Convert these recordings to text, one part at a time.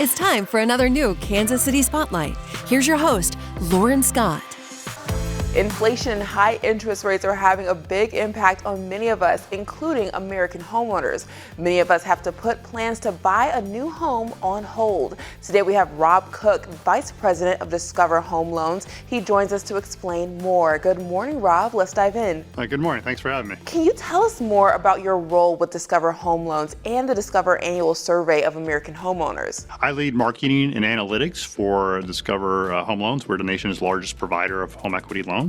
It's time for another new Kansas City Spotlight. Here's your host, Lauren Scott. Inflation and high interest rates are having a big impact on many of us, including American homeowners. Many of us have to put plans to buy a new home on hold. Today we have Rob Cook, Vice President of Discover Home Loans. He joins us to explain more. Good morning, Rob. Let's dive in. Good morning. Thanks for having me. Can you tell us more about your role with Discover Home Loans and the Discover Annual Survey of American Homeowners? I lead marketing and analytics for Discover Home Loans. We're the nation's largest provider of home equity loans.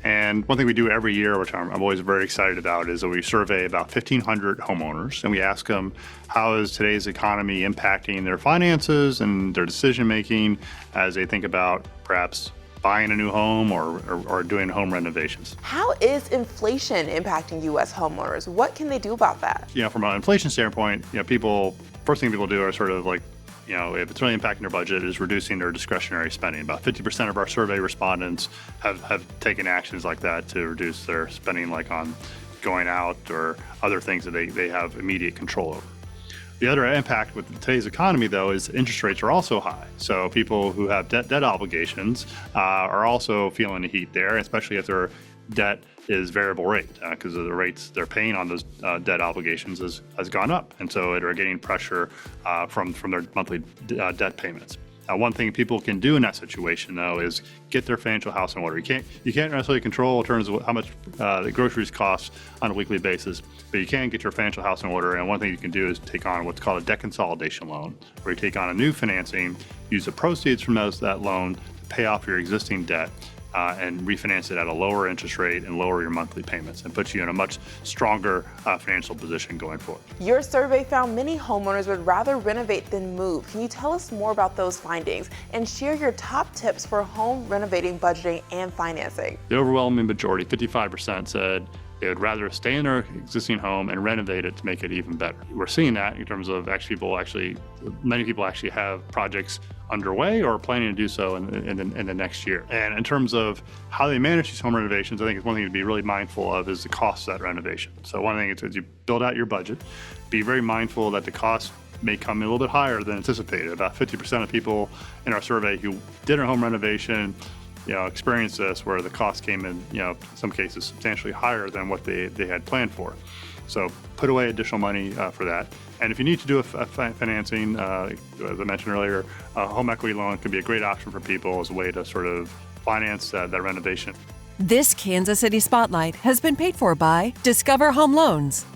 And one thing we do every year, which I'm always very excited about, is that we survey about 1,500 homeowners and we ask them, how is today's economy impacting their finances and their decision making as they think about perhaps buying a new home or doing home renovations. How is inflation impacting U.S. homeowners? What can they do about that? From an inflation standpoint, first thing people do are sort of like, if it's really impacting their budget, is reducing their discretionary spending. About 50% of our survey respondents have taken actions like that to reduce their spending, like on going out or other things that they have immediate control over. The other impact with today's economy, though, is interest rates are also high. So people who have debt obligations are also feeling the heat there, especially if their debt is variable rate, because of the rates they're paying on those debt obligations has gone up, and so they're getting pressure from their monthly debt payments. One thing people can do in that situation, though, is get their financial house in order. You can't necessarily control in terms of how much the groceries cost on a weekly basis, but you can get your financial house in order. And one thing you can do is take on what's called a debt consolidation loan, where you take on a new financing, use the proceeds from that loan to pay off your existing debt, and refinance it at a lower interest rate and lower your monthly payments and put you in a much stronger financial position going forward. Your survey found many homeowners would rather renovate than move. Can you tell us more about those findings and share your top tips for home renovating, budgeting, and financing? The overwhelming majority, 55%, said they would rather stay in their existing home and renovate it to make it even better. We're seeing that in terms of many people actually have projects underway or planning to do so in the next year. And in terms of how they manage these home renovations, I think it's one thing to be really mindful of is the cost of that renovation. So one thing is as you build out your budget, be very mindful that the cost may come in a little bit higher than anticipated. About 50% of people in our survey who did a home renovation experienced this, where the cost came in, in some cases substantially higher than what they had planned for. So put away additional money for that. And if you need to do a financing, as I mentioned earlier, a home equity loan can be a great option for people as a way to sort of finance that renovation. This Kansas City Spotlight has been paid for by Discover Home Loans.